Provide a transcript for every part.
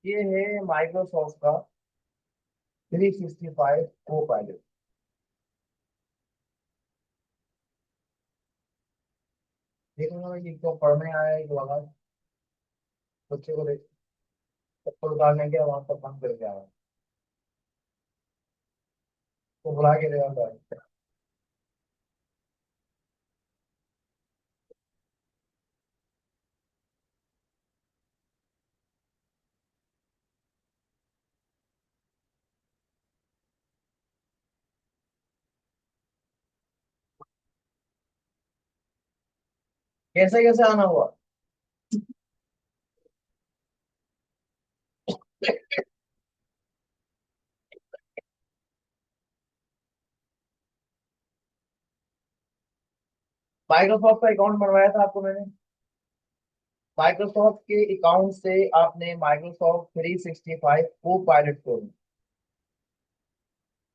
ये है माइक्रोसॉफ्ट का 365 को पायलट। देखो ये क्यों पढ़ने आया है, जो आवाज बच्चे को देख चप्पल उतारने के वहां पर बंद करके आया, तो बुला के ले आता है। कैसे कैसे आना हुआ? माइक्रोसॉफ्ट का अकाउंट बनवाया था आपको मैंने। माइक्रोसॉफ्ट के अकाउंट से आपने माइक्रोसॉफ्ट 365 को पायलट खोलना।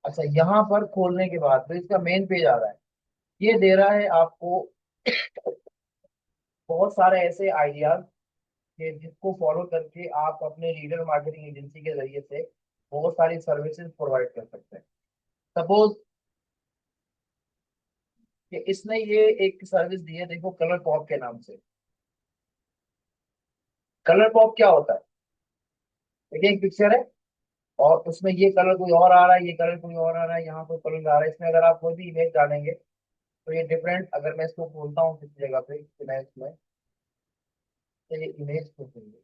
अच्छा, यहाँ पर खोलने के बाद तो इसका मेन पेज आ रहा है। ये दे रहा है आपको बहुत सारे ऐसे आइडियाज कि जिसको फॉलो करके आप अपने लीडर मार्केटिंग एजेंसी के जरिए से बहुत सारी सर्विसेज प्रोवाइड कर सकते हैं। सपोज कि इसने ये एक सर्विस दी है, देखो, कलर पॉप के नाम से। कलर पॉप क्या होता है? देखिए, एक पिक्चर है और उसमें ये कलर कोई और आ रहा है, ये कलर कोई और आ रहा है, यहाँ कोई कलर आ रहा है। इसमें अगर आप कोई भी इमेज डालेंगे तो ये डिफरेंट, अगर मैं इसको खोलता हूँ किसी जगह पे इमेज में, तो ये इमेज खोलेंगे।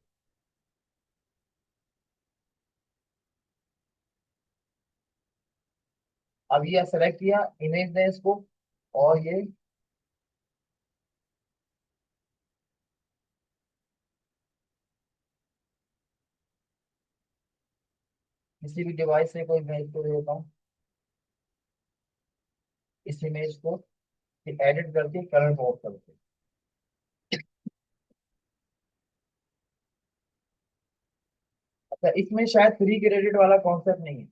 अब ये सेलेक्ट किया, इमेज दें इसको, और ये किसी भी डिवाइस से कोई इमेज को देता हूँ, इस इमेज को एडिट करके कलर पॉप करके। अच्छा, इसमें शायद फ्री क्रेडिट वाला कॉन्सेप्ट नहीं है।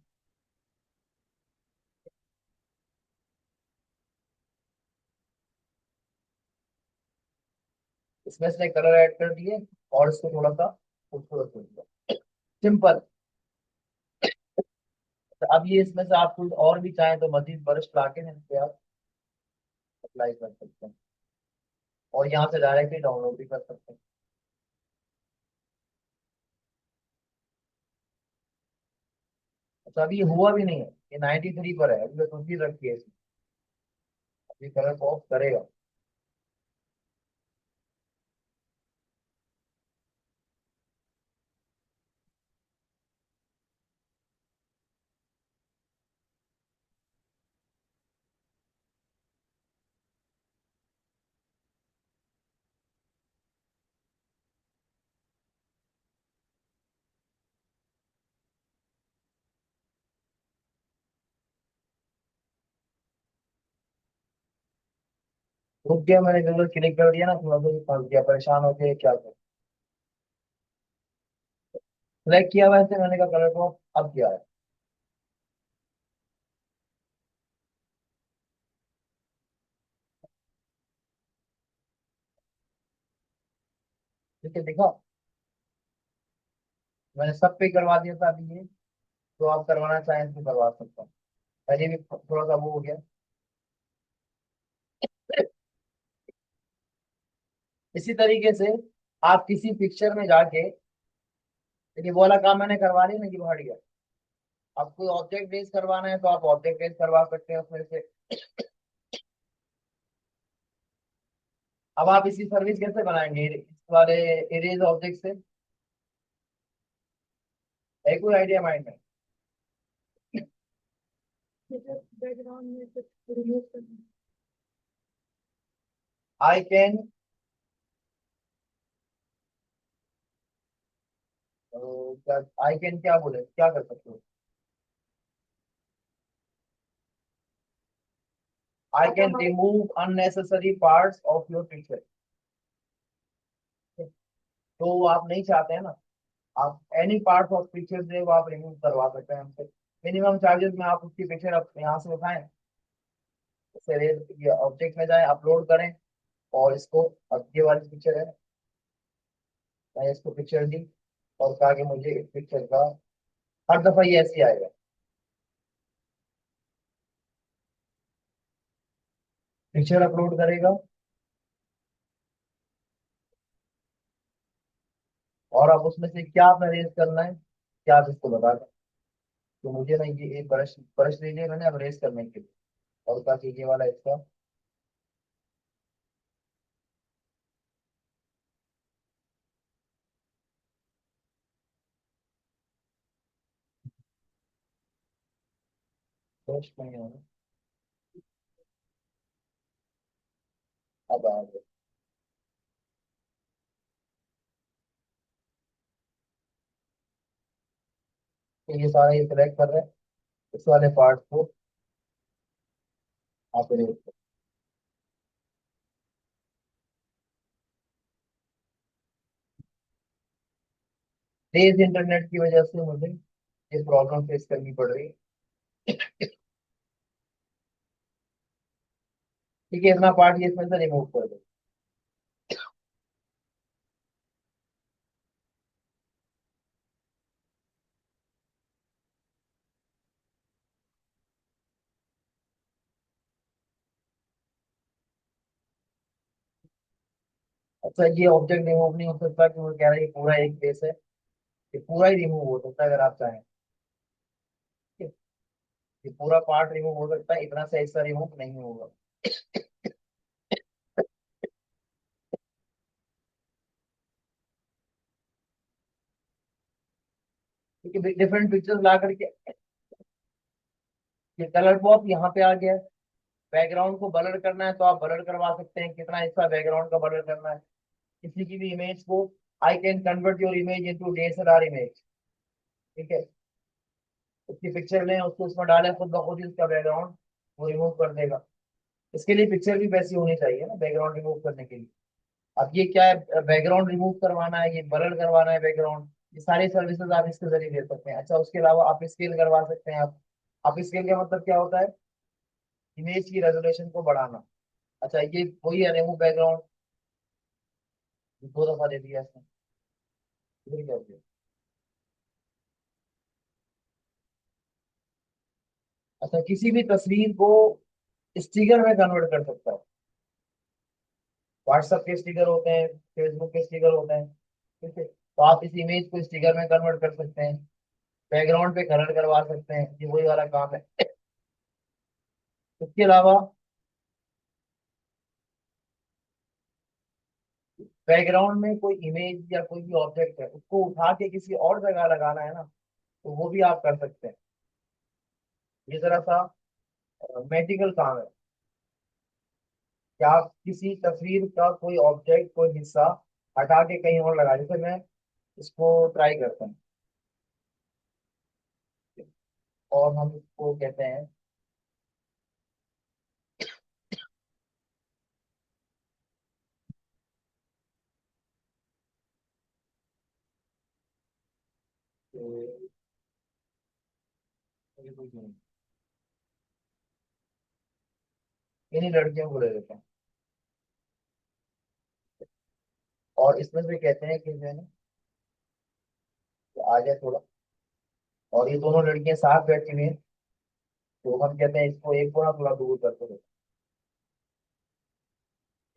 इसमें से कलर ऐड कर दिए और इसको थोड़ा सा खूबसूरत कर दिया, सिंपल। तो अब ये इसमें से आप कुछ और भी चाहें तो मजीद बर्स्ट ला के इस पे आप अप्लाई कर सकते हैं, और यहाँ से डायरेक्टली डाउनलोड भी कर सकते हैं। अच्छा, अभी ये हुआ भी नहीं है, ये 93 पर है, अभी तो 20 रखी है इसमें। अभी कलर ऑफ करेगा। रुक गया, मैंने कलर क्लिक कर दिया ना, थोड़ा सा फंस गया, परेशान हो गया क्या करूं। सिलेक्ट किया वैसे मैंने कहा कलर को, अब क्या है? ठीक है, देखा, मैंने सब पे करवा दिया था अभी ये। तो आप करवाना चाहें तो करवा सकता हूँ। पहले भी थोड़ा सा वो हो गया। इसी तरीके से आप किसी पिक्चर में जाके, देखिए वो वाला काम मैंने करवा लिया ना कि हट गया। आप कोई ऑब्जेक्ट बेस करवाना है तो आप ऑब्जेक्ट बेस करवा सकते हैं उसमें से। अब आप इसकी सर्विस कैसे बनाएंगे इस वाले इरेज ऑब्जेक्ट से? है कोई आइडिया माइंड में? बैकग्राउंड में कुछ रिमूव करना। आई कैन, क्या आई कैन क्या बोले, क्या कर सकते हो? I can remove unnecessary parts of your picture. तो वो आप नहीं चाहते हैं ना, आप एनी पार्ट ऑफ पिक्चर से वो आप रिमूव करवा सकते हैं हमसे। मिनिमम चार्जेस में आप उसकी पिक्चर यहाँ से उठाएं, उससे ये ऑब्जेक्ट में जाएं, अपलोड करें, और इसको, अब ये वाली पिक्चर है, मैं इसको पिक्चर दी और कहा कि मुझे इस पिक्चर का, हर दफा ये ऐसे ही आएगा। पिक्चर अपलोड करेगा और अब उसमें से क्या आपने रेज करना है, क्या आप इसको बता दें। तो मुझे ना ये एक ब्रश ब्रश लीजिए मैंने अब रेज करने के लिए, और कहा कि ये वाला इसका ब्रश नहीं होना। अब आ गया। तो ये सारा ये सिलेक्ट कर रहे हैं, इस वाले पार्ट को आप रेज करें। तेज इंटरनेट की वजह से मुझे ये प्रॉब्लम फेस करनी पड़ रही है। ठीक है, इतना पार्ट ये इसमें से रिमूव कर दो। अच्छा, ये ऑब्जेक्ट रिमूव नहीं हो सकता कि वो कह रहा है ये पूरा एक बेस है, ये पूरा ही रिमूव हो सकता है अगर आप चाहें। ठीक है? ये पूरा पार्ट रिमूव हो सकता है, इतना सा हिस्सा रिमूव नहीं होगा। क्योंकि डिफरेंट पिक्चर्स ला करके ये कलर बॉक्स यहाँ पे आ गया है। बैकग्राउंड को ब्लर करना है तो आप ब्लर करवा सकते हैं, कितना हिस्सा बैकग्राउंड का ब्लर करना है। किसी की भी इमेज को, I can convert your image into DSLR image. ठीक है, उसकी पिक्चर लें, उसको उसमें डालें, खुद ब खुद ही उसका बैकग्राउंड वो रिमूव कर देगा। इसके लिए पिक्चर भी वैसी होनी चाहिए ना बैकग्राउंड रिमूव करने के लिए। अब ये क्या है, बैकग्राउंड रिमूव करवाना है, ये ब्लर करवाना है बैकग्राउंड, ये सारी सर्विसेज आप इसके जरिए दे सकते हैं। अच्छा, उसके अलावा आप स्केल करवा सकते हैं। आप स्केल का मतलब क्या होता है, इमेज की रेजोल्यूशन को बढ़ाना। अच्छा, ये वही है रिमूव बैकग्राउंड, दो दफा दे दिया इसने। इधर क्या हो गया? अच्छा, किसी भी तस्वीर को स्टिकर में कन्वर्ट कर सकता है। व्हाट्सएप के स्टिकर होते हैं, फेसबुक के स्टिकर होते हैं। ठीक है, तो आप इस इमेज को स्टिकर में कन्वर्ट कर सकते हैं, बैकग्राउंड पे कलर करवा सकते हैं, ये वही वाला काम है। इसके अलावा बैकग्राउंड में कोई इमेज या कोई भी ऑब्जेक्ट है, उसको उठा के किसी और जगह लगाना है ना, तो वो भी आप कर सकते हैं। ये जरा सा मैजिकल काम है कि आप किसी तस्वीर का कोई ऑब्जेक्ट, कोई हिस्सा हटा के कहीं और लगा, जैसे मैं इसको ट्राई करते हैं और हम इसको कहते हैं कि इन्हीं लड़कियों को ले लेते हैं और इसमें से कहते हैं कि जो है ना, कि आ जाए थोड़ा, और ये दोनों लड़कियां साथ बैठी हुई हैं, तो हम कहते हैं इसको एक को ना थोड़ा दूर करके दो,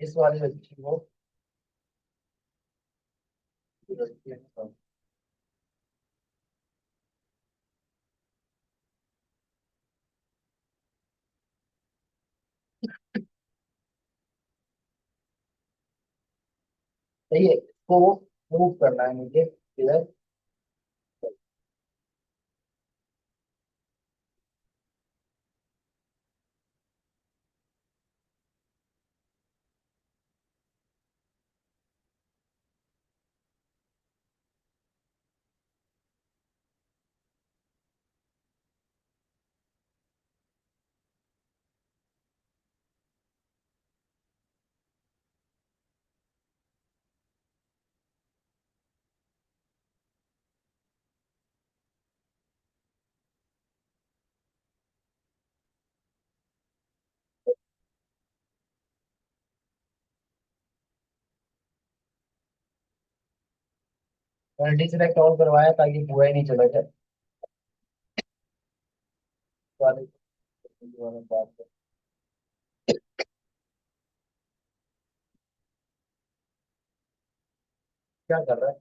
इस वाली लड़की को, लड़की है, सही है, इसको मूव करना है मुझे इधर। मैंने डिसलेक्ट ऑल करवाया ताकि पूरा ही नहीं चला जाए। वाले वाले बात है। क्या कर रहा है?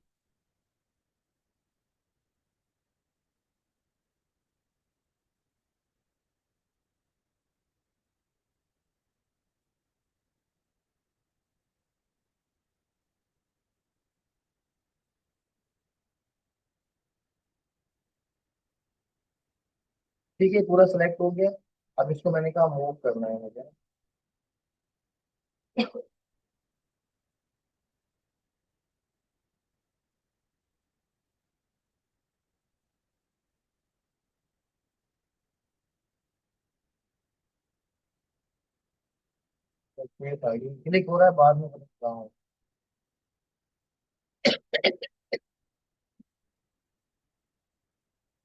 ठीक है, पूरा सेलेक्ट हो गया। अब इसको मैंने कहा मूव करना है मुझे। क्लिक हो रहा है, बाद में करता हूँ।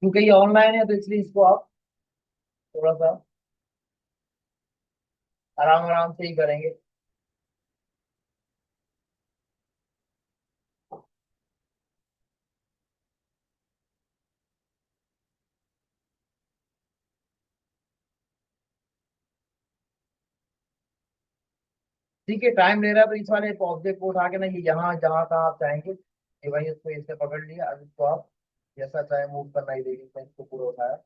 क्योंकि ये ऑनलाइन है तो इसलिए इसको आप थोड़ा सा आराम आराम से ही करेंगे। ठीक है, टाइम ले रहा है तो इस वाले ऑब्जेक्ट को उठा के ना ये यहाँ जहाँ तहाँ आप चाहेंगे, ये भाई इसको इससे पकड़ लिया। अब इसको आप जैसा चाहे मूव करना ही देगी। मैं इसको पूरा उठाया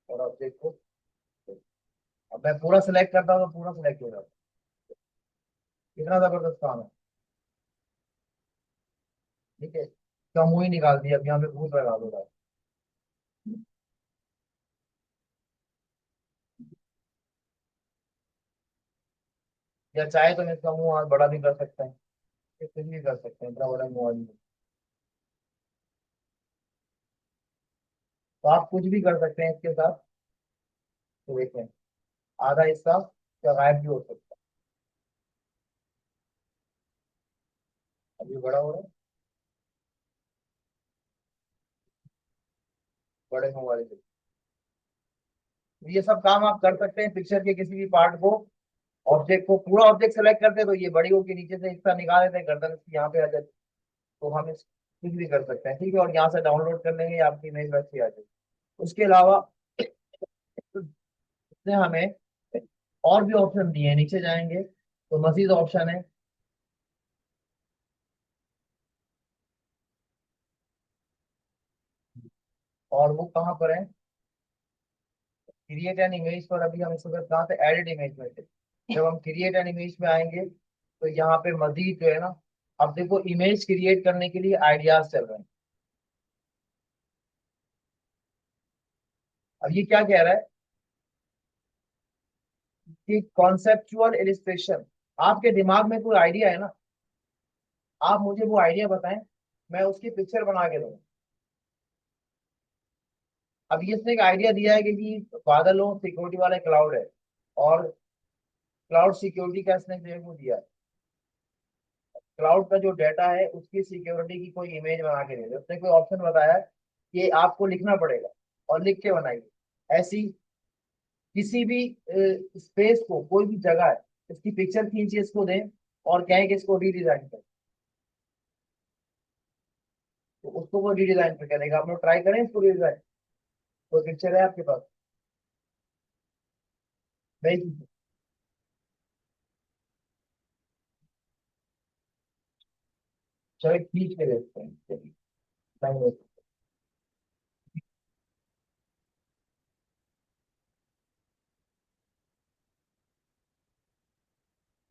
और ऑब्जेक्ट को, अब मैं पूरा सिलेक्ट करता हूँ तो पूरा सिलेक्ट हो जाता है। कितना जबरदस्त काम है। ठीक है, इसका मुंह ही निकाल दिया, अब यहाँ पे भूत लगा दो भाई। या चाहे तो मैं इसका मुंह और बड़ा भी कर सकते हैं, ये कुछ भी कर सकते हैं, इतना बड़ा मुंह वाली। तो आप कुछ भी कर सकते हैं इसके साथ। तो देखें, आधा हिस्सा का गायब भी हो सकता है। अभी बड़ा हो रहा है, बड़े मुंह वाले से। ये सब काम आप कर सकते हैं पिक्चर के किसी भी पार्ट को। ऑब्जेक्ट को पूरा ऑब्जेक्ट सेलेक्ट करते हैं तो ये बड़ी होगी, नीचे से हिस्सा निकाल देते हैं, गर्दन इसकी यहाँ पे आ जाती है। तो हम इस कुछ भी कर सकते हैं। ठीक है, और यहाँ से डाउनलोड कर लेंगे, आपकी इमेज वैसी आ जाएगी। उसके अलावा इसने हमें और भी ऑप्शन दिए हैं। नीचे जाएंगे तो मजीद ऑप्शन है। और वो कहाँ पर है? क्रिएट एन इमेज पर अभी हम इस वक्त कहाँ थे? एडिट इमेज में थे। जब हम क्रिएट एन इमेज में आएंगे तो यहाँ पे मजीद जो है ना, अब देखो इमेज क्रिएट करने के लिए आइडियाज चल रहे हैं। अब ये क्या कह रहा है कि कॉन्सेप्चुअल इलिस्ट्रेशन, आपके दिमाग में कोई आइडिया है ना, आप मुझे वो आइडिया बताएं, मैं उसकी पिक्चर बना के दूंगा। अब ये इसने एक आइडिया दिया है कि बादलों सिक्योरिटी वाला क्लाउड है, और क्लाउड सिक्योरिटी का इसने जो है वो दिया है। क्लाउड का जो डाटा है उसकी सिक्योरिटी की कोई इमेज बना के दे दे। उसने कोई ऑप्शन बताया है कि आपको लिखना पड़ेगा और लिख के बनाइए। ऐसी किसी भी स्पेस को, कोई भी जगह है, इसकी पिक्चर खींचिए, इसको दें और कहें कि इसको रीडिजाइन करें, तो उसको वो रीडिजाइन पे करेगा। आप लोग ट्राई करें इसको रीडिजाइन। कोई पिक्चर है आपके पास? नहीं। चलो खींच के देखते हैं, चलिए। नहीं नहीं।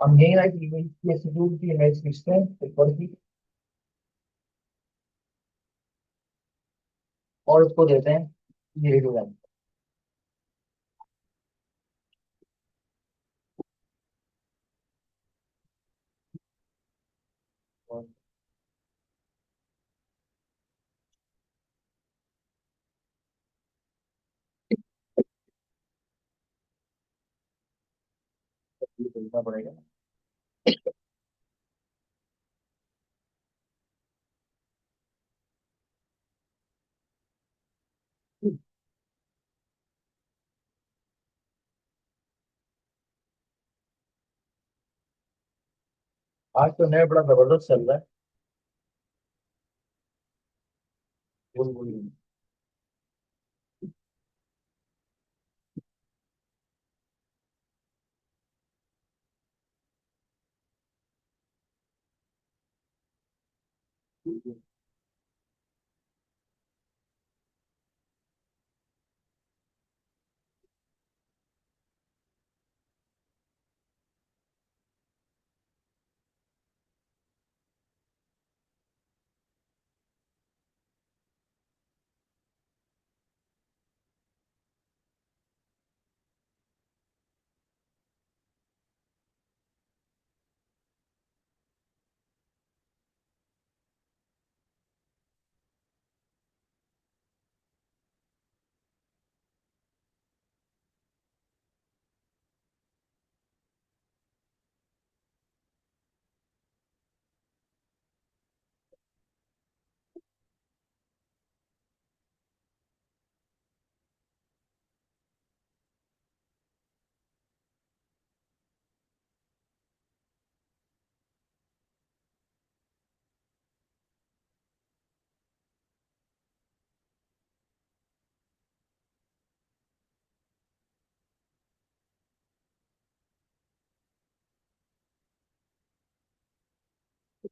हम यही ना कि इमेज की शेड्यूल की इमेज खींचते हैं ऊपर की, और उसको देते हैं ये रीडिजाइन। और ये देखना पड़ेगा। आज तो नेट बड़ा जबरदस्त चल रहा है। वही।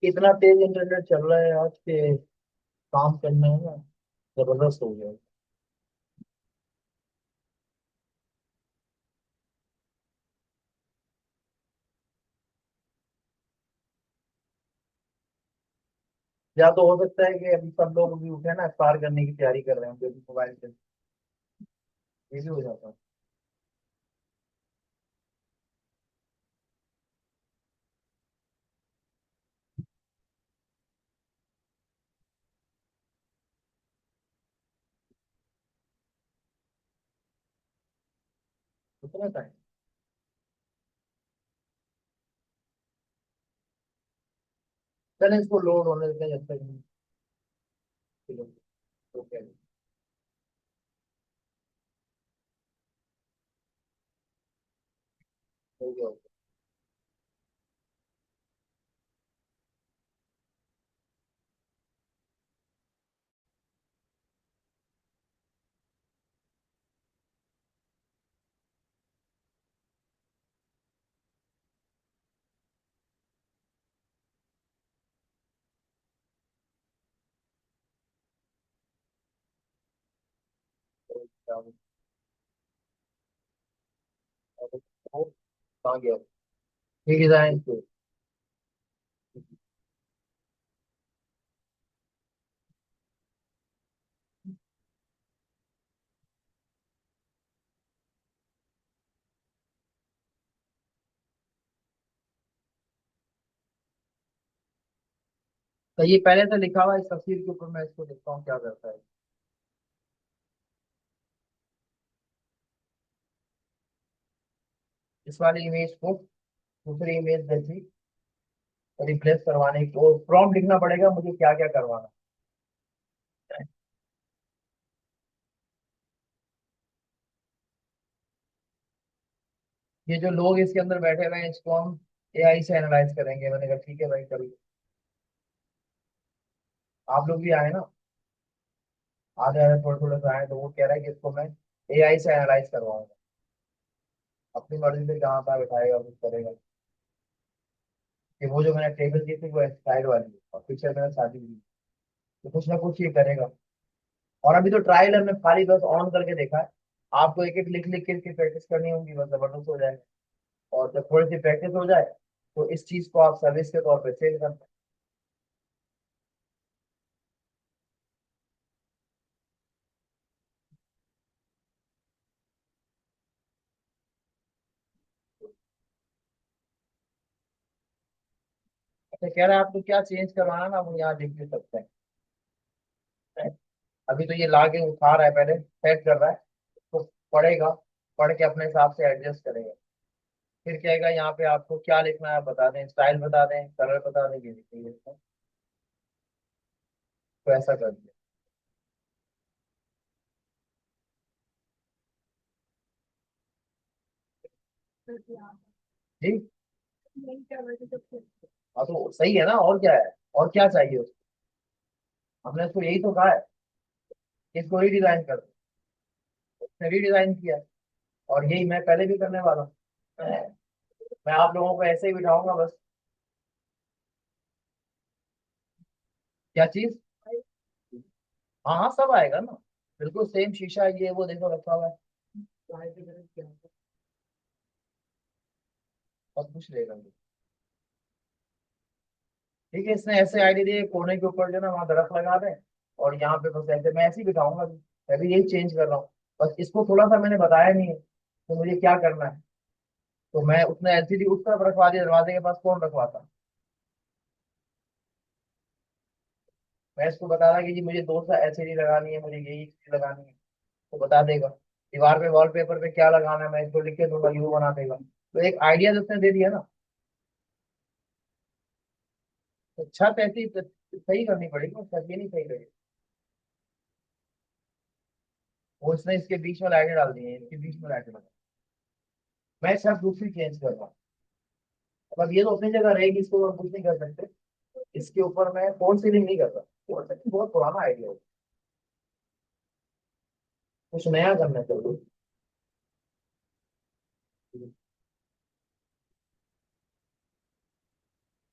इतना तेज इंटरनेट चल रहा है आज के, काम करना है ना, जबरदस्त हो गया। या तो हो सकता है कि अभी सब लोग भी उठे ना, स्टार करने की तैयारी कर रहे हैं जो भी मोबाइल से, ये भी हो जाता है। उतना टाइम। चलें इसको लोड होने देते हैं जब तक नहीं। चलो, ओके। हो गया, हो गया, हो आ गया। ठीक है जाए। तो ये पहले से लिखा हुआ है इस तस्वीर के ऊपर, मैं इसको देखता हूँ क्या करता है। इस वाली इमेज को दूसरी इमेज जैसी रिप्लेस करवाने को प्रॉम्प्ट लिखना पड़ेगा मुझे, क्या क्या करवाना है। ये जो लोग इसके अंदर बैठे हुए हैं इसको हम एआई से एनालाइज करेंगे। मैंने कहा ठीक है भाई कभी, आप लोग भी आए ना, आधे आधे थोड़े थोड़े से आए, तो वो कह रहा है कि इसको मैं एआई से एनालाइज करवाऊंगा, अपनी मर्जी से जहाँ तक बैठाएगा कुछ करेगा। कि वो जो मैंने टेबल दी थी वो साइड वाली है, और पीछे मैंने शादी की, तो कुछ ना कुछ ये करेगा। और अभी तो ट्रायल हमने खाली बस ऑन करके देखा है। आपको एक एक लिख लिख के इसकी प्रैक्टिस करनी होगी, बस जबरदस्त हो जाएगा। और जब थोड़ी सी प्रैक्टिस हो जाए तो इस चीज को आप सर्विस के तौर पे सेल कर सकते हैं। अच्छा कह रहा है आपको क्या चेंज करवाना ना, वो यहाँ लिख भी सकते हैं। अभी तो ये लाके उठा रहा है, पहले सेट कर रहा है, तो पढ़ेगा, पढ़ के अपने हिसाब से एडजस्ट करेगा। फिर कहेगा यहाँ पे आपको क्या लिखना है, आप बता दें, स्टाइल बता दें, कलर बता दें, ये लिखिए, तो ऐसा कर दिया। जी। हाँ तो सही है ना, और क्या है, और क्या चाहिए उसको, हमने उसको यही तो कहा है। इसको रीडिजाइन कर दो। उसने रीडिजाइन किया, और यही मैं पहले भी करने वाला हूँ। मैं आप लोगों को ऐसे ही बिठाऊंगा बस। क्या चीज? हाँ हाँ, सब आएगा ना। बिल्कुल सेम शीशा, ये वो देखो रखा हुआ है। सब कुछ रहेगा। ठीक है, इसने ऐसे आईडी दिए, कोने के ऊपर जो ना वहाँ दरख्त लगा दें, और यहाँ पे बस ऐसे मैं ऐसे ही बिठाऊंगा। मैं भी यही चेंज कर रहा हूँ। बस इसको थोड़ा सा मैंने बताया नहीं है तो मुझे क्या करना है। तो मैं उसने एलसीडी उस तरफ रखवा दिया, दरवाजे के पास कौन रखवाता। मैं इसको बता रहा कि जी मुझे दो सा एलसीडी लगानी है, मुझे यही चीज लगानी है, तो बता देगा। दीवार पे वॉलपेपर पे क्या लगाना है मैं इसको लिख के दूंगा, यू बना देगा। तो एक आइडिया तो उसने दे दिया ना। तो छत ऐसी सही करनी पड़ेगी, और छत भी नहीं सही रहेगी। वो इसने इसके बीच में लाइटें डाल दी है, इसके बीच में लाइटें लगा। मैं छत दूसरी चेंज कर रहा हूँ। अब ये तो अपनी जगह रहेगी, इसको हम कुछ नहीं कर सकते। इसके ऊपर मैं फोन सीलिंग नहीं कर रहा। फोन सीलिंग बहुत पुराना आइडिया है, कुछ नया करना चाहिए।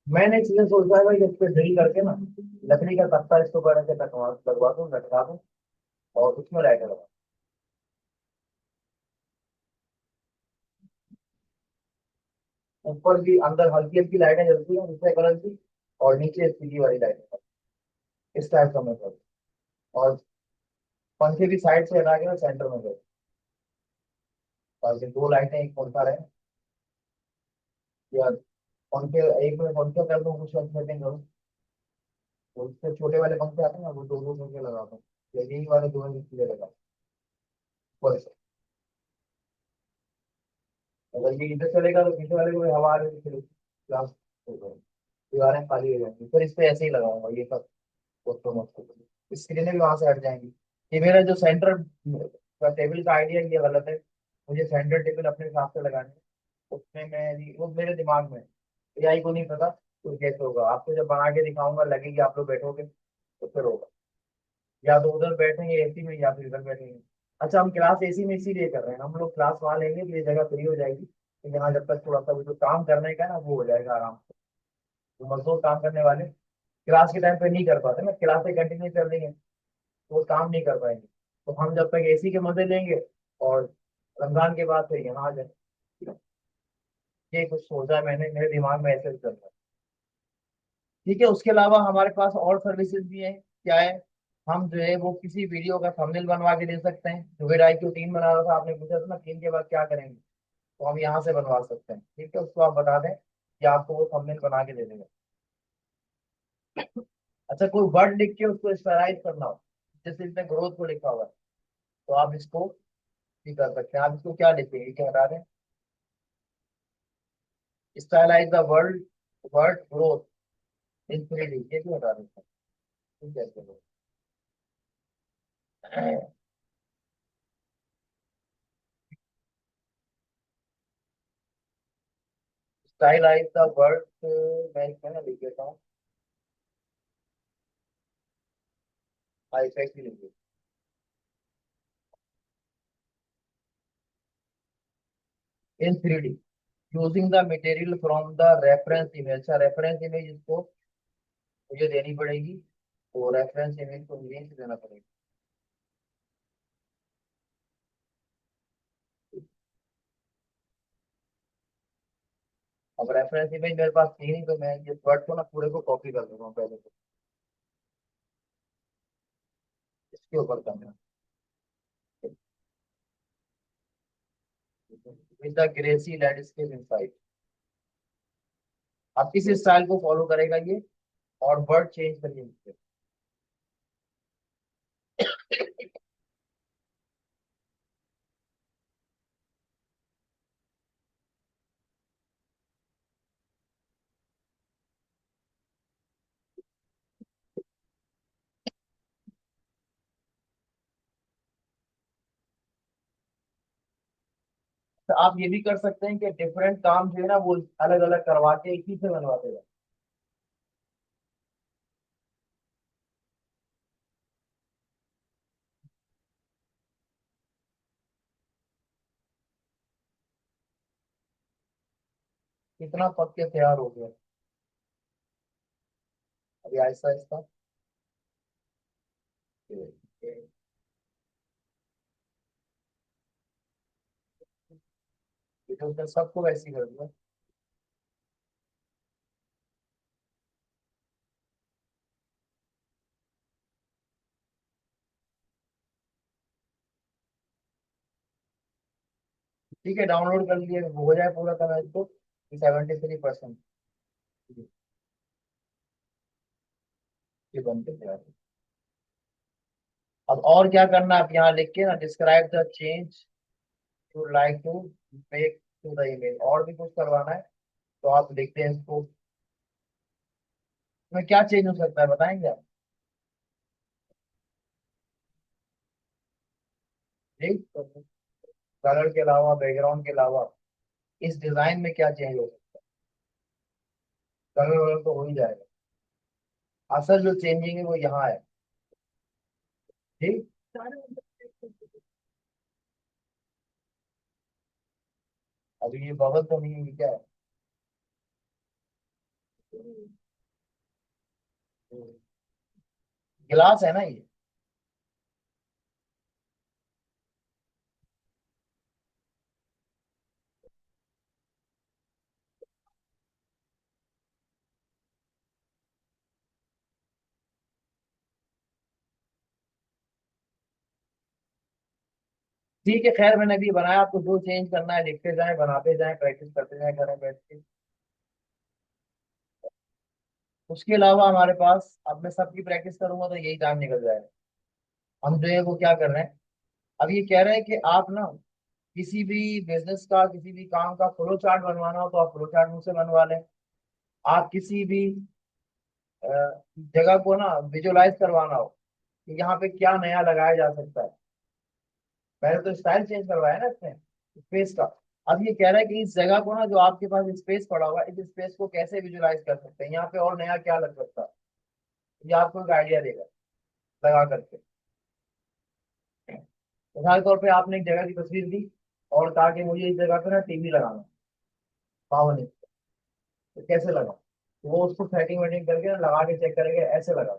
मैंने चीजें सोचा है भाई, इस पे ड्रिल करके ना लकड़ी का तख्ता इसको बड़ा से लगवा दूं, लटका दूं, और उसमें लाइट लगा। ऊपर भी अंदर हल्की हल्की लाइटें जलती हैं दूसरे कलर की, और नीचे सीधी वाली लाइटें, इस टाइप का मैं करूँ। और पंखे भी साइड से हटा के ना सेंटर में करूँ, और ये दो लाइटें एक पंखा रहे। या पंखे, एक में पंखे कर दूं, कुछ सेटिंग करूँ। तो उससे छोटे वाले पंखे आते हैं ना, वो दो दो पंखे लगाता हूँ, या यही वाले दो इसलिए लगा ऊपर से। अगर ये इधर चलेगा तो पीछे वाले को भी हवा आ रही है, ग्लास दीवारें खाली हो जाएंगी, फिर इस पे ऐसे ही लगाऊंगा ये सब। तो मत स्क्रीनें भी वहां से हट जाएंगी। ये मेरा जो सेंटर का टेबल का आइडिया ये गलत है। मुझे सेंटर टेबल अपने हिसाब से लगानी है। उसमें मैं वो मेरे दिमाग में एआई को नहीं पता तो कैसे होगा। आपको जब बना के दिखाऊंगा लगेगी आप लोग बैठोगे तो फिर होगा। या तो उधर बैठेंगे एसी में, या फिर इधर बैठेंगे। अच्छा, हम क्लास एसी में इसीलिए कर रहे हैं, हम लोग क्लास वहां लेंगे तो ये जगह फ्री हो जाएगी, तो यहाँ जब तक थोड़ा सा वो जो काम करने का है ना वो हो जाएगा आराम से। तो मजदूर काम करने वाले क्लास के टाइम पे नहीं कर पाते ना, क्लासें कंटिन्यू चल रही हैं तो वो काम नहीं कर पाएंगे। तो हम जब तक एसी के मजे लेंगे, और रमजान के बाद फिर यहाँ आ जाए। ये कुछ सोचा है मैंने, मेरे दिमाग में ऐसे चल रहा है। ठीक है, उसके अलावा हमारे पास और सर्विसेज भी हैं। क्या है? हम जो है वो किसी वीडियो का थंबनेल बनवा के दे सकते हैं। जो आई क्यू 3 बना रहा था, आपने पूछा था ना 3 के बाद क्या करेंगे, तो हम यहाँ से बनवा सकते हैं। ठीक है, उसको आप बता दें कि आपको वो थंबनेल बना के दे देगा। अच्छा, कोई वर्ड लिख के उसको स्पेशलाइज करना हो, जैसे इसमें ग्रोथ को लिखा हुआ है, तो आप इसको भी कर सकते हैं। आप इसको क्या लिखेंगे, क्या बता दें? Stylise the word word growth in 3D, ये क्यों बता देते हैं? ठीक है, चलो। स्टाइलाइज द वर्ड, मैं इसमें ना लिख देता हूँ। हाँ, इफेक्ट ही लिखिए। इन 3D using the material from the reference image. अच्छा, रेफरेंस इमेज इसको मुझे देनी पड़ेगी, तो रेफरेंस इमेज को लिंक देना पड़ेगा। अब रेफरेंस इमेज मेरे पास थी नहीं, तो मैं ये वर्ड को ना पूरे को कॉपी कर दूंगा पहले, तो इसके ऊपर करना। With the grassy landscape inside. अब किस स्टाइल को फॉलो करेगा ये, और वर्ड चेंज करिए। तो आप ये भी कर सकते हैं कि डिफरेंट काम जो है ना वो अलग अलग करवा के एक ही से बनवाते हैं। कितना पक के तैयार हो गया। अभी आहिस्ता आहिस्ता ये तो उसने सबको वैसे ही कर दिया। ठीक है, डाउनलोड कर लिए, हो जाए पूरा करना इसको। 73%। ये बनते तैयार है। अब और क्या करना है, आप यहाँ लिख के ना, describe the change you like to make to the image, और भी कुछ करवाना है तो आप लिखते हैं इसको। इसमें क्या चेंज हो सकता है बताएंगे आप? ठीक, कलर के अलावा, बैकग्राउंड के अलावा इस डिजाइन में क्या चेंज हो सकता है? कलर वलर तो हो ही जाएगा। असल जो चेंजिंग है वो यहाँ है। ठीक। अभी ये बबल तो नहीं है, क्या है? गिलास है ना ये? ठीक है, खैर मैंने अभी बनाया, आपको जो चेंज करना है लिखते जाएं, बनाते जाएं, प्रैक्टिस करते जाएं घर में बैठ के। उसके अलावा हमारे पास, अब मैं सबकी प्रैक्टिस करूंगा तो यही टाइम निकल जाएगा। हम जो है वो क्या कर रहे हैं, अब ये कह रहे हैं कि आप ना किसी भी बिजनेस का, किसी भी काम का फ्लो चार्ट बनवाना हो तो आप फ्लो चार्ट मुझसे बनवा लें। आप किसी भी अ, जगह को ना विजुअलाइज करवाना हो कि यहाँ पे क्या नया लगाया जा सकता है। पहले तो स्टाइल चेंज करवाया ना इसने, स्पेस का। अब ये कह रहा है कि इस जगह को ना, जो आपके पास स्पेस पड़ा हुआ है, इस स्पेस को कैसे विजुअलाइज कर सकते हैं, यहाँ पे और नया क्या लग सकता है। ये आपको एक आइडिया देगा लगा करके। मिसाल के तौर पे आपने एक जगह की तस्वीर दी और कहा कि मुझे इस जगह पे ना टीवी लगाना, पावन है, तो कैसे लगा, तो वो उसको सेटिंग वेटिंग करके ना लगा के चेक करेंगे ऐसे लगा।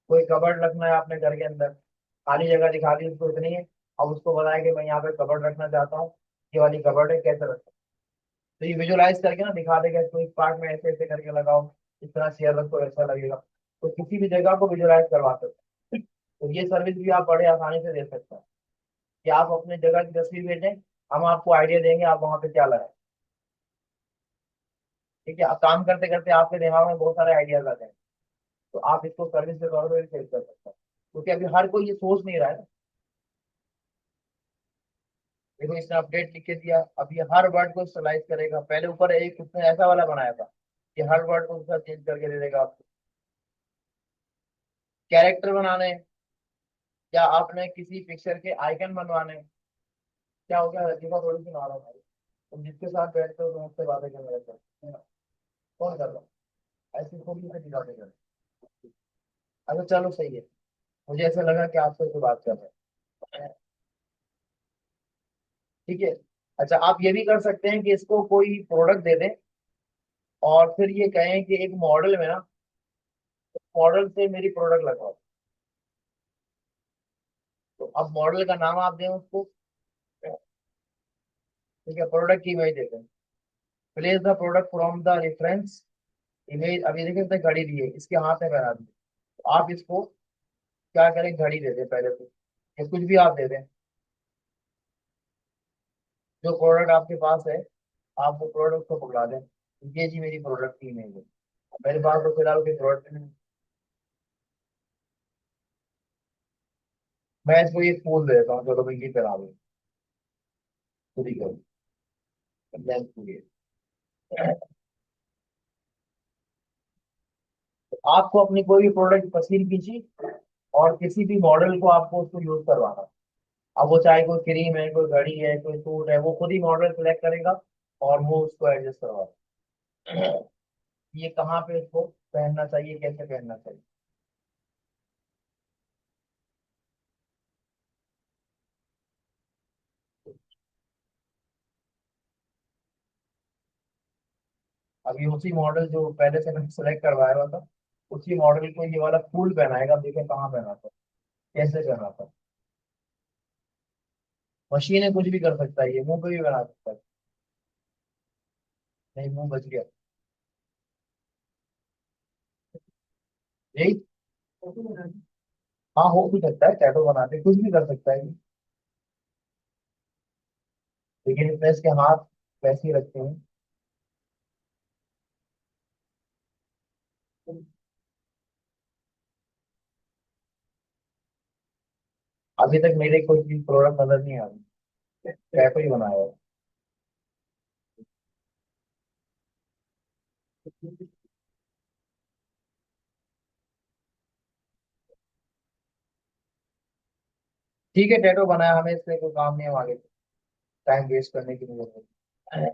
कोई कबर्ड रखना है आपने घर के अंदर, खाली जगह दिखा दी उसको इतनी है, अब उसको बताया कि मैं यहाँ पे कबर्ड रखना चाहता हूँ, ये वाली कबर्ड है, कैसे रखता हूँ। तो ये विजुअलाइज करके ना दिखा देगा इसको, इस पार्ट में ऐसे ऐसे करके लगाओ, इस तरह शेयर रखो, ऐसा लगेगा। तो किसी भी जगह को विजुअलाइज करवा सकते हैं। तो ये सर्विस भी आप बड़े आसानी से दे सकते हैं कि आप अपने जगह की तस्वीर भेजें, हम आपको आइडिया देंगे आप वहाँ पे क्या लगाएं। ठीक है, अब काम करते करते आपके दिमाग में बहुत सारे आइडियाज आ जाएंगे, तो आप इसको सर्विस के तौर पर सेल कर सकते हैं, क्योंकि अभी हर कोई ये सोच नहीं रहा है ना। देखो इसने अपडेट लिख के दिया, अब ये हर वर्ड को स्टलाइज करेगा। पहले ऊपर एक उसने ऐसा वाला बनाया था कि हर वर्ड को उसका चेंज करके दे देगा आपको। कैरेक्टर बनाने हैं, या आपने किसी पिक्चर के आइकन बनवाने हैं। क्या हो गया, रजीफा थोड़ी सी मारो भाई, तुम जिसके साथ बैठते हो तुम उससे बातें कर रहे थे, कौन कर रहा है? ऐसी थोड़ी सी बातें कर। अच्छा चलो सही है, मुझे ऐसा लगा कि आपसे कोई बात कर रहे हैं। ठीक है। अच्छा, आप ये भी कर सकते हैं कि इसको कोई प्रोडक्ट दे दें और फिर ये कहें कि एक मॉडल में ना, मॉडल से मेरी प्रोडक्ट लगवाओ। तो अब मॉडल का नाम आप दें उसको। ठीक है, प्रोडक्ट की इमेज देते हैं। Place the product from the reference image. अभी देखिए इसने घड़ी दी है, इसके हाथ में पहना दी। तो आप इसको क्या करें, घड़ी दे दें पहले तो, या कुछ भी आप दे दें, जो प्रोडक्ट आपके पास है आप वो प्रोडक्ट को पकड़ा दें। ये जी मेरी प्रोडक्ट की इमेज है। मेरे पास तो फिलहाल कोई प्रोडक्ट नहीं। मैं इसको ये फूल दे देता हूँ, चलो भाई ये करा दो, खुद ही करो। मैं इसको आपको अपनी कोई भी प्रोडक्ट पसंद कीजिए और किसी भी मॉडल को आपको उसको यूज करवाना। अब वो चाहे कोई क्रीम है, कोई घड़ी है, कोई सूट है, वो खुद ही मॉडल सेलेक्ट करेगा और वो उसको एडजस्ट करवा। ये कहाँ पे इसको पहनना चाहिए, कैसे पहनना चाहिए। अभी उसी मॉडल जो पहले से मैंने सेलेक्ट करवाया हुआ था, उसी मॉडल को ये वाला फूल पहनाएगा। देखिए कहाँ पहना था, कैसे पहना था। मशीन है, कुछ भी कर सकता है, ये मुंह पे भी बना सकता है। नहीं, मुंह बच गया। यही। हाँ, हो भी सकता है, टैटू बनाते कुछ भी कर सकता है ये। लेकिन इसमें इसके हाथ वैसे ही रखते हैं। अभी तक मेरे कोई चीज प्रोडक्ट नजर नहीं आ रही, टैटू ही बनाया है। ठीक है, टैटू बनाया, हमें इससे कोई काम नहीं है आगे। टाइम वेस्ट करने की जरूरत है।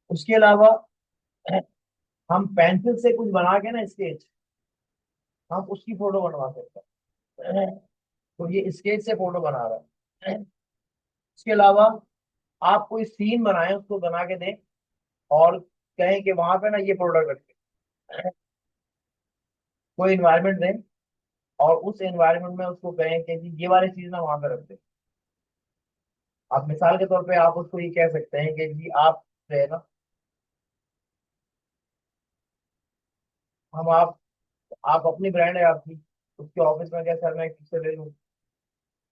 उसके अलावा हम पेंसिल से कुछ बना के ना स्केच, हम उसकी फोटो बनवा सकते हैं। तो ये स्केच से फोटो बना रहा है। उसके अलावा आप कोई सीन बनाए, उसको बना के दें और कहें कि वहां पे ना ये प्रोडक्ट रखें। कोई इन्वायरमेंट दें और उस एनवायरनमेंट में उसको कहें कि जी ये वाली चीज ना वहां पे रख दें। आप मिसाल के तौर पे आप उसको ये कह सकते हैं कि जी आप जो है ना, हम आप अपनी ब्रांड है आपकी, उसके ऑफिस में क्या सर मैं किससे ले लूँ,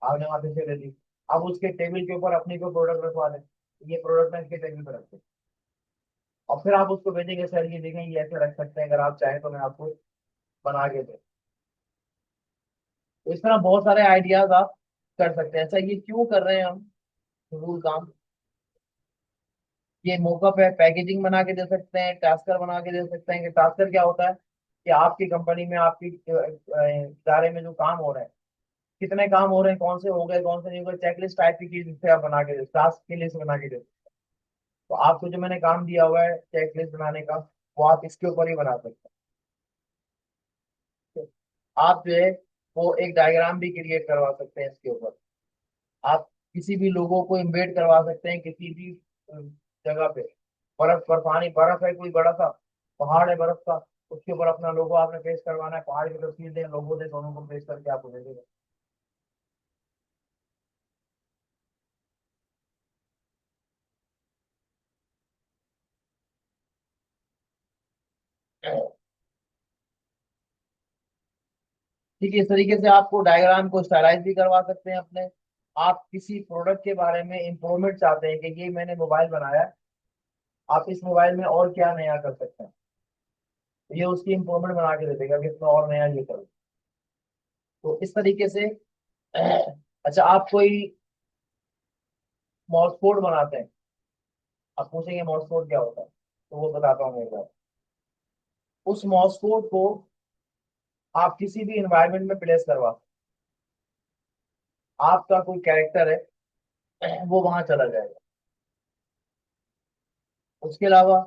आपने वहां से ले ली। अब उसके टेबल के ऊपर अपनी कोई प्रोडक्ट रखवा दें, ये प्रोडक्ट मैं इसके टेबल पर रखते, और फिर आप उसको भेजेंगे सर ये देखें ये ऐसे रख सकते हैं, अगर आप चाहें तो मैं आपको बना के दूं। तो इस तरह बहुत सारे आइडियाज आप कर सकते हैं। ऐसा ये क्यों कर रहे हैं हम फजूल काम। ये मौका पे पैकेजिंग बना के दे सकते हैं, टास्कर बना के दे सकते हैं। कि टास्कर क्या होता है कि आपकी कंपनी में, आपकी इदारे में जो काम हो रहे हैं, कितने काम हो रहे हैं, कौन से हो गए कौन से नहीं हो गए, चेकलिस्ट टाइप की चीज जिससे आप बना के दे, टास्क की लिस्ट बना के दे। तो आपको जो मैंने काम दिया हुआ है चेकलिस्ट बनाने का, वो आप इसके ऊपर ही बना सकते हैं। आप जो है वो एक डायग्राम भी क्रिएट करवा सकते हैं इसके ऊपर। आप किसी भी लोगों को इम्बेड करवा सकते हैं किसी भी जगह पे। बर्फ, बर्फानी बर्फ है, कोई बड़ा सा पहाड़ है बर्फ का, उसके ऊपर अपना लोगो आपने पेश करवाना है, पहाड़ की तस्वीर दें, लोगो दे, दोनों को पेश करके आपको दे देगा। ठीक है, इस तरीके से आपको डायग्राम को स्टाइलाइज भी करवा सकते हैं अपने। आप किसी प्रोडक्ट के बारे में इंप्रूवमेंट चाहते हैं कि ये मैंने मोबाइल बनाया है, आप इस मोबाइल में और क्या नया कर सकते हैं, तो ये उसकी इंप्रूवमेंट बना के दे देगा कि इसमें और नया ये करो। तो इस तरीके से अच्छा, आप कोई मॉसकोड बनाते हैं, आप पूछेंगे मॉसकोड क्या होता है, तो वो बताता हूँ मैं एक बार। उस मॉसकोड को आप किसी भी इन्वायरमेंट में प्लेस करवा, आपका कोई कैरेक्टर है वो वहां चला जाएगा। उसके अलावा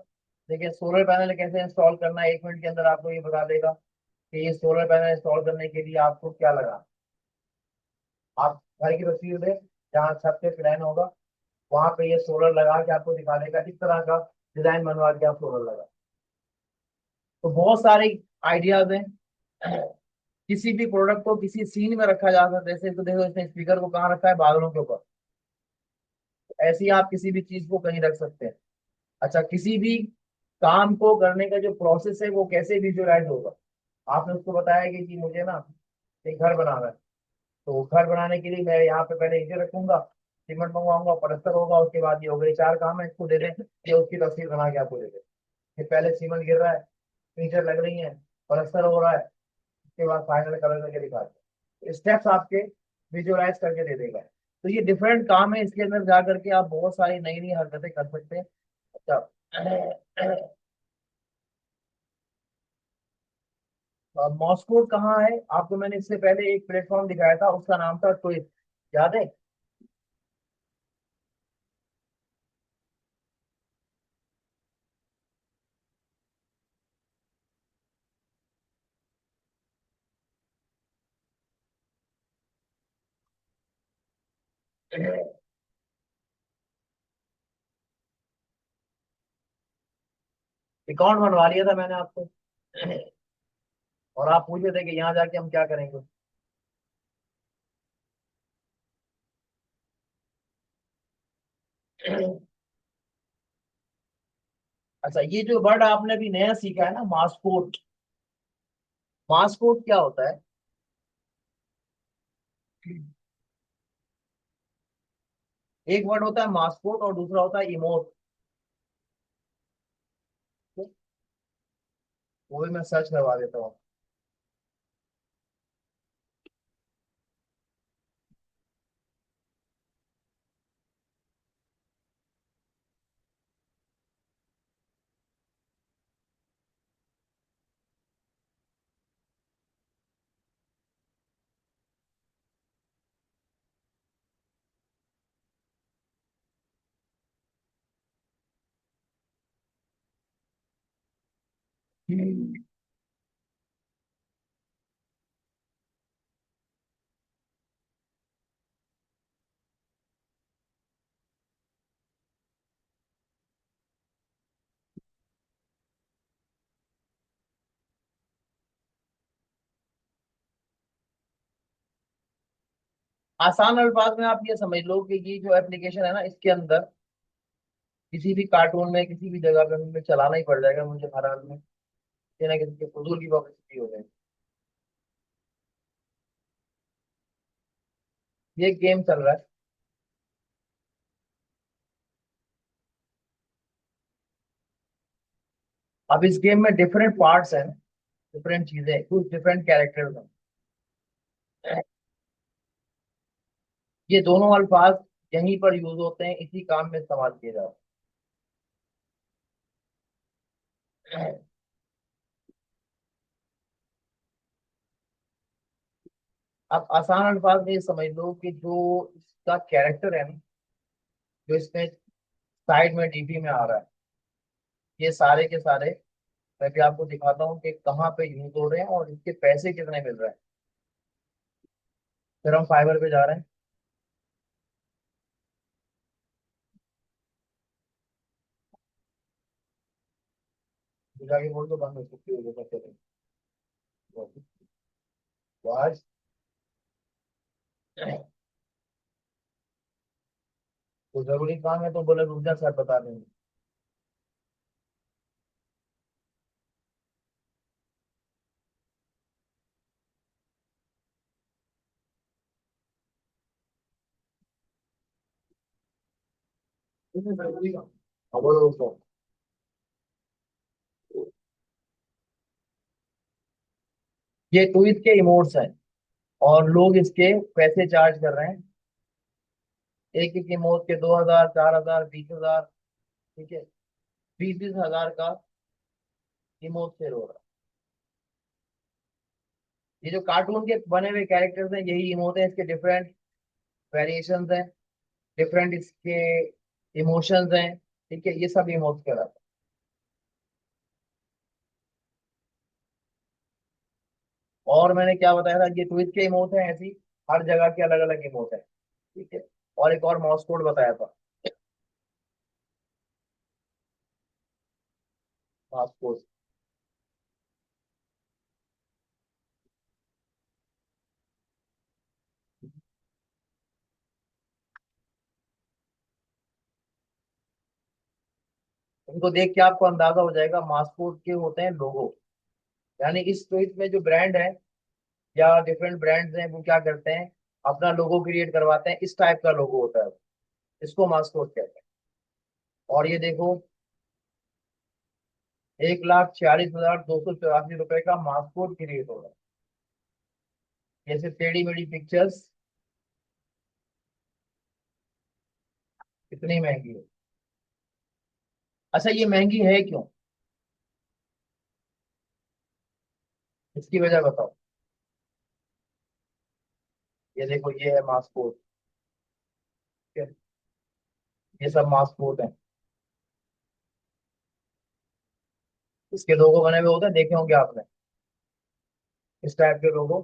देखिए, सोलर पैनल कैसे इंस्टॉल करना है, 1 मिनट के अंदर आपको ये बता देगा कि ये सोलर पैनल इंस्टॉल करने के लिए आपको क्या लगा। आप घर की तस्वीर दें, जहाँ छत पे प्लान होगा, वहां पे ये सोलर लगा के आपको दिखा देगा, इस तरह का डिजाइन बनवा के आप सोलर लगा। तो बहुत सारे आइडियाज हैं। किसी भी प्रोडक्ट को किसी सीन में रखा जा सकता है, जैसे तो देखो इसने स्पीकर को कहाँ रखा है, बादलों के ऊपर। ऐसे ही आप किसी भी चीज को कहीं रख सकते हैं। अच्छा, किसी भी काम को करने का जो प्रोसेस है वो कैसे विजुअलाइज होगा। आपने उसको बताया कि जी मुझे ना एक घर बनाना है, तो घर बनाने के लिए मैं यहाँ पे पहले ईंटें रखूंगा, सीमेंट मंगवाऊंगा, पलस्तर होगा, उसके बाद ये हो गए 4 काम है, इसको दे दें, ये उसकी तस्वीर बना के आपको दे दें कि पहले सीमेंट गिर रहा है, ईंटें लग रही हैं, पलस्तर हो रहा है, उसके बाद फाइनल कलर करके दिखा दें, स्टेप्स आपके विजुअलाइज करके दे देगा। तो ये डिफरेंट काम है, इसके अंदर जा करके आप बहुत सारी नई नई हरकतें कर सकते हैं। अच्छा, मॉस्को कहाँ है, आपको मैंने इससे पहले एक प्लेटफॉर्म दिखाया था, उसका नाम था ट्विस्ट, याद है। अकाउंट बनवा लिया था मैंने आपको। और आप पूछे थे कि यहाँ जाके हम क्या करेंगे। अच्छा, ये जो वर्ड आपने भी नया सीखा है ना, मास्कोट। मास्कोट क्या होता है? एक वर्ड होता है मास्कोट और दूसरा होता है इमोट। वो भी मैं सर्च करवा देता हूँ। आसान अल्फाज में आप ये समझ लो कि ये जो एप्लीकेशन है ना, इसके अंदर किसी भी कार्टून में किसी भी जगह पे हमें चलाना ही पड़ जाएगा मुझे हर हाल में, किसी ना किसी के फजूल की पब्लिसिटी हो जाएगी। ये गेम चल रहा है। अब इस गेम में डिफरेंट पार्ट्स हैं, डिफरेंट चीजें, कुछ डिफरेंट कैरेक्टर्स हैं। ये दोनों अल्फाज यहीं पर यूज होते हैं, इसी काम में इस्तेमाल किए जाते हैं। अब आसान अल्फाज में ये समझ लो कि जो इसका कैरेक्टर है ना, जो इसमें साइड में डीपी में आ रहा है, ये सारे के सारे मैं भी आपको दिखाता हूँ कि कहाँ पे यूज हो रहे हैं और इसके पैसे कितने मिल रहे हैं। फिर हम फाइबर पे जा रहे हैं। जाके बोल तो बंद हो सकती है, करते थे तो आज तो जरूरी काम है तो बोले रुक जा सर बता देंगे। इसमें जरूरी काम। अब बोलो उसको। ये ट्वीट के इमोट्स हैं और लोग इसके पैसे चार्ज कर रहे हैं। एक एक इमोट के 2,000, 4,000, 20,000। ठीक है, 20-20 हजार का इमोट शेयर हो रहा है। ये जो कार्टून के बने हुए कैरेक्टर्स हैं यही इमोट हैं, इसके डिफरेंट वेरिएशंस हैं, डिफरेंट इसके इमोशंस हैं। ठीक है, ये सब इमोट करा। और मैंने क्या बताया था, ये ट्विच के इमोट हैं ऐसी, हर जगह के अलग अलग इमोट है। ठीक है, और एक और मॉस कोड बताया था। Morse code. उनको देख के आपको अंदाजा हो जाएगा मॉस कोड के होते हैं लोगो। यानी इस ट्विच में जो ब्रांड है या डिफरेंट ब्रांड्स हैं वो क्या करते हैं, अपना लोगो क्रिएट करवाते हैं, इस टाइप का लोगो होता है, इसको मॉस कोड कहते हैं। और ये देखो, 1,46,284 रुपए का मॉस कोड क्रिएट हो रहा है। जैसे टेढ़ी मेढ़ी पिक्चर्स कितनी महंगी है। अच्छा, ये महंगी है क्यों? इसकी वजह बताओ। ये देखो, ये है मास्कोट। ठीक है, ये सब मास्कोट है। इसके लोगो बने हुए होते हैं, देखे होंगे आपने, इस टाइप के लोगो।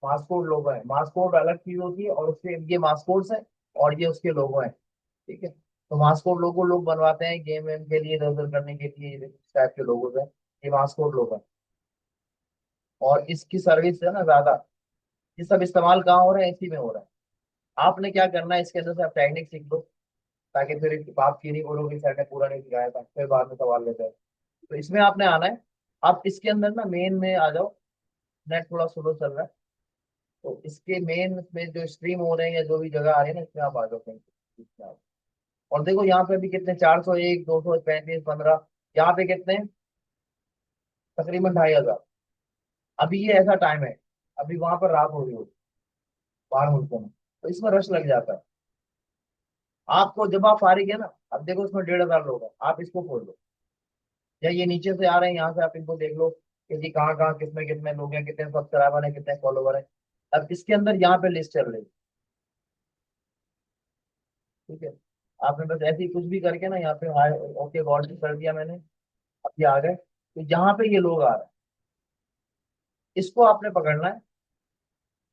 मास्कोट लोगो है, मास्कोट अलग चीज होती है और उसके ये मास्कोट्स है और ये उसके लोगो है। ठीक है, तो मास्कोट लोगो लोग बनवाते हैं गेम वेम के लिए, इधर उधर करने के लिए, इस टाइप के लोगों हैं। ये मास्कोट लोग हैं। और इसकी सर्विस है ना ज्यादा। ये सब इस्तेमाल कहाँ हो रहा है? इसी में हो रहा है। आपने क्या करना है, इसके अंदर से आप टेक्निक सीख लो, ताकि फिर आप ये नहीं बोलोगे सर ने पूरा नहीं सिखाया था, फिर बाद में सवाल लेते हैं। तो इसमें आपने आना है। आप इसके अंदर ना मेन में आ जाओ। नेट थोड़ा स्लो चल रहा है। तो इसके मेन में जो स्ट्रीम हो रहे हैं या जो भी जगह आ रही है ना, इसमें आप आ जाओ कहीं पे। इसमें आओ। और देखो यहाँ पे भी कितने, 401, 235, 15, यहाँ पे कितने हैं? तकरीबन 2,500। अभी ये ऐसा टाइम है, अभी वहां पर रात हो रही होगी बाहर मुल्कों में, तो इसमें रश लग जाता है। आपको जब आप फारिग है ना, अब देखो इसमें 1,500 लोग हैं, आप इसको खोल लो। या ये नीचे से आ रहे हैं, यहाँ से आप इनको देख लो कि जी कहाँ कहाँ कितने कितने लोग हैं, कितने सब्सक्राइबर हैं, कितने फॉलोवर हैं। अब इसके अंदर यहाँ पे लिस्ट चल रही है। ठीक है। आपने बस ऐसे ही कुछ भी करके ना यहाँ पे हाई ओके गॉड कर दिया मैंने। अब ये आ गए, तो यहाँ पे ये लोग आ रहे हैं। इसको आपने पकड़ना है,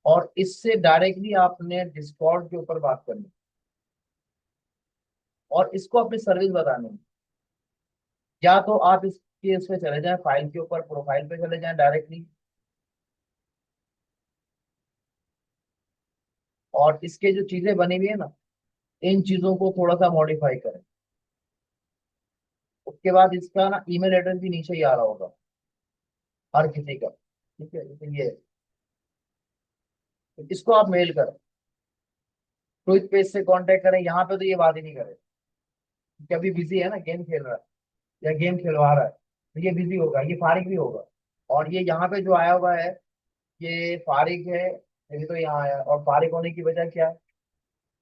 और इससे डायरेक्टली आपने डिस्कॉर्ड के ऊपर बात करनी है, और इसको अपनी सर्विस बतानी है। या तो आप इसके उसमें चले जाएं, फाइल के ऊपर प्रोफाइल पे चले जाएं डायरेक्टली, और इसके जो चीजें बनी हुई है ना, इन चीजों को थोड़ा सा मॉडिफाई करें। उसके बाद इसका ना ईमेल एड्रेस भी नीचे ही आ रहा होगा हर किसी का। ठीक है, तो ये, तो इसको आप मेल करें। ट्विच पेज से कांटेक्ट करें, यहाँ पे तो ये बात ही नहीं करें कि अभी बिजी है ना, गेम खेल रहा है या गेम खिलवा रहा है, तो ये बिजी होगा, ये फारिग भी होगा। और ये यहाँ पे जो आया हुआ है, ये फारिग है, ये तो यहाँ आया, और फारिग होने की वजह क्या है?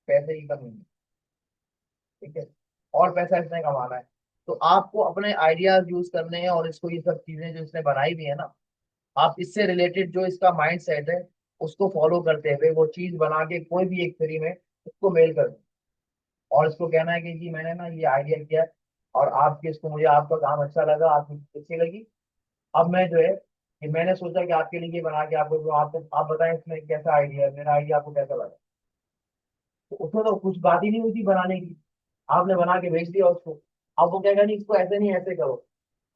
पैसे की कमी है। ठीक है। और पैसा इसने कमाना है। तो आपको अपने आइडियाज यूज करने हैं, और इसको ये सब चीजें जो इसने बनाई हुई है ना, आप इससे रिलेटेड जो इसका माइंड सेट है, उसको फॉलो करते हुए वो चीज बना के कोई भी एक फ्री में उसको मेल कर दो। और इसको कहना है कि जी मैंने ना ये आइडिया किया, और आपके इसको मुझे आपका काम अच्छा लगा, आपकी चीज़ अच्छी लगी। अब मैं जो है कि मैंने सोचा कि आपके लिए ये बना के आपको, जो आप बताएं इसमें कैसा आइडिया है, मेरा आइडिया आपको कैसा लगा। तो उसमें तो कुछ बात ही नहीं हुई थी बनाने की, आपने बना के भेज दिया उसको। अब वो कहेगा नहीं इसको ऐसे नहीं ऐसे करो।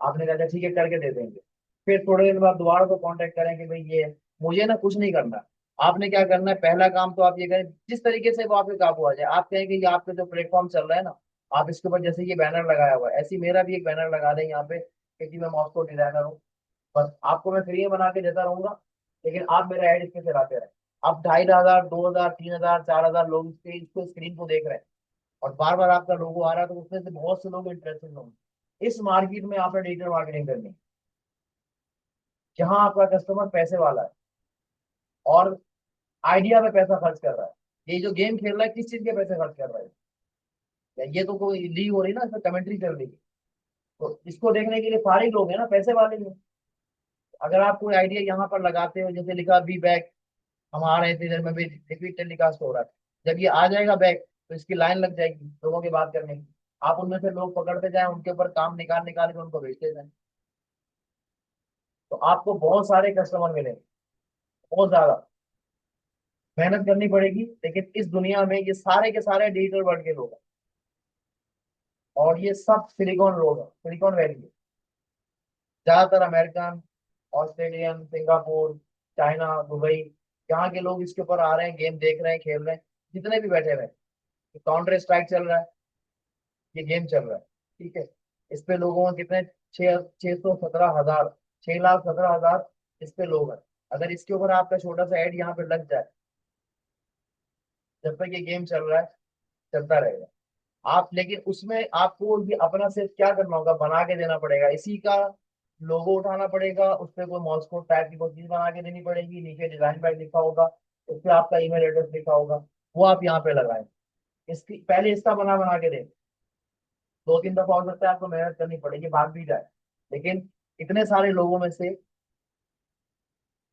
आपने कहा "अच्छा, ठीक है करके दे देंगे"। फिर थोड़े दिन बाद दोबारा को कांटेक्ट करें कि भाई ये है। मुझे ना कुछ नहीं करना। आपने क्या करना है, पहला काम तो आप ये करें, जिस तरीके से वो आपके काबू आ जाए, आप कहें कि ये आपका जो प्लेटफॉर्म चल रहा है ना, आप इसके ऊपर जैसे ये बैनर लगाया हुआ है, ऐसे ही मेरा भी एक बैनर लगा दें यहाँ पे कि जी मैं मॉस्को डिजाइनर हूँ। बस आपको मैं फ्री में बना के देता रहूंगा, लेकिन आप मेरा एड इसमें चलाते रहे। अब 2,500, 2,000, 3,000, 4,000 लोग इसको स्क्रीन को देख रहे हैं, और बार बार आपका लोगो आ रहा है, तो उसमें से बहुत से लोग इंटरेस्टेड होंगे। इस मार्केट में आपने डिजिटल मार्केटिंग करनी है, जहां आपका कस्टमर पैसे वाला है और आइडिया पे पैसा खर्च कर रहा है। ये जो गेम खेल रहा है, किस चीज के पैसे खर्च कर रहा है? या ये तो कोई लीग हो रही ना, इसमें कमेंट्री चल रही है। तो इसको देखने के लिए फारिग लोग हैं ना, पैसे वाले लोग। अगर आप कोई आइडिया यहाँ पर लगाते हो, जैसे लिखा बी बैक, हम आ रहे थे इधर में भी रिपीट टेलीकास्ट हो रहा है, जब ये आ जाएगा बैक, तो इसकी लाइन लग जाएगी लोगों की बात करने की। आप उनमें से लोग पकड़ते जाए, उनके ऊपर काम निकाल निकाल के उनको भेजते जाए, तो आपको बहुत सारे कस्टमर मिलेंगे। बहुत ज्यादा मेहनत करनी पड़ेगी, लेकिन इस दुनिया में ये सारे के सारे डिजिटल वर्ल्ड के लोग हैं, और ये सब सिलिकॉन लोग हैं, सिलिकॉन वैली है। ज्यादातर American, Australian, Singapore, China, Dubai, यहाँ के लोग इसके ऊपर आ रहे हैं, गेम देख रहे हैं, खेल रहे हैं। जितने भी बैठे हुए हैं, काउंटर स्ट्राइक चल रहा है, ये गेम चल रहा है। ठीक है। इस पे लोगों के कितने, 617,000, 6,17,000 इस पे लोग हैं। अगर इसके ऊपर आपका छोटा सा ऐड यहाँ पे लग जाए, जब तक ये गेम चल रहा है, चलता रहेगा। आप लेकिन उसमें आपको भी अपना से क्या करना होगा, बना के देना पड़ेगा इसी का। लोगो उठाना पड़ेगा, उस पर कोई मॉस्को टाइप की कोई चीज बना के देनी पड़ेगी, नीचे डिजाइन बाय लिखा होगा, उस पर आपका ईमेल एड्रेस लिखा होगा, वो आप यहाँ पे लगाएं। इसकी पहले इसका बना बना के दें। 2-3 दफा हो सकता है आपको मेहनत करनी पड़ेगी, भाग भी जाए, लेकिन इतने सारे लोगों में से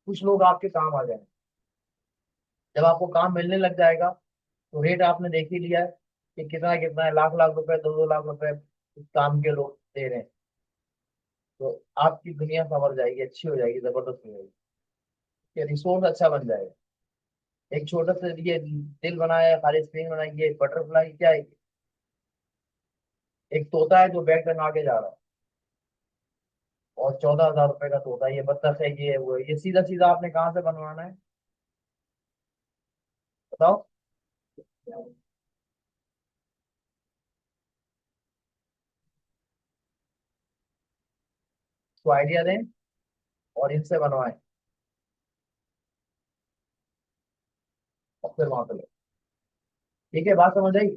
कुछ लोग आपके काम आ जाए। जब आपको काम मिलने लग जाएगा, तो रेट आपने देख ही लिया है कि कितना कितना है, लाख लाख रुपए, 2-2 लाख रुपए इस काम के लोग दे रहे हैं। तो आपकी दुनिया संवर जाएगी, अच्छी हो जाएगी, जबरदस्त हो जाएगी। ये रिसोर्स अच्छा बन जाएगा। एक छोटा सा ये दिल बनाया है, खाली स्क्रीन बनाई है, बटरफ्लाई क्या है? एक तोता है जो बैग टंगा के जा रहा है, और 14,000 रुपए का तोता है, ये बत्तख है, ये है, वो है, ये सीधा सीधा आपने कहाँ से बनवाना है, बताओ। तो आइडिया दें और इनसे बनवाएं, और फिर वहां पे लो। ठीक है, बात समझ आई।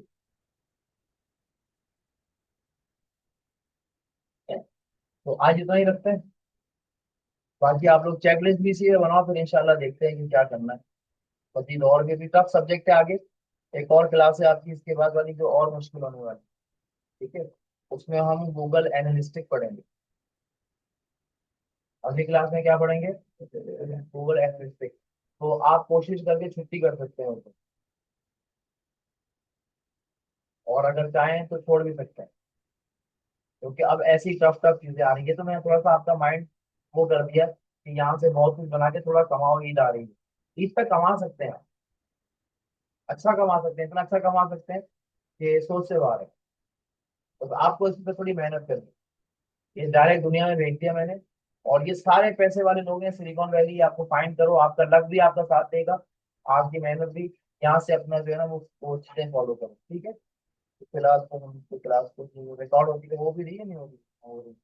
तो आज इतना ही रखते हैं। बाकी आप लोग चेकलिस्ट भी इसी में बनाओ, फिर इंशाल्लाह देखते हैं कि क्या करना है। मजीद और भी टफ सब्जेक्ट है आगे, एक और क्लास है आपकी इसके बाद वाली जो और मुश्किल होने वाली। ठीक है, उसमें हम गूगल एनालिस्टिक पढ़ेंगे। अगली क्लास में क्या पढ़ेंगे, गूगल एनालिस्टिक। तो आप कोशिश करके छुट्टी कर सकते हैं उसको, और अगर चाहें तो छोड़ भी सकते हैं, क्योंकि अब ऐसी टफ टफ चीजें आ रही है, तो मैं थोड़ा सा आपका माइंड वो कर दिया कि यहाँ से बहुत कुछ बना के थोड़ा कमाओ, ईद आ रही है, ईद तक कमा सकते हैं, अच्छा कमा सकते हैं, इतना अच्छा कमा सकते हैं कि सोच से बाहर है। तो आपको इस पर थोड़ी मेहनत करनी, ये डायरेक्ट दुनिया में भेज दिया मैंने। और ये सारे पैसे वाले लोग हैं सिलिकॉन वैली, आपको फाइंड करो, आपका लक भी आपका साथ देगा, आपकी मेहनत भी। यहाँ से अपना जो है ना वो चीजें फॉलो करो, ठीक है। तो फिलहाल तो हम क्लास को रिकॉर्ड होती है, वो भी रही है नहीं होगी।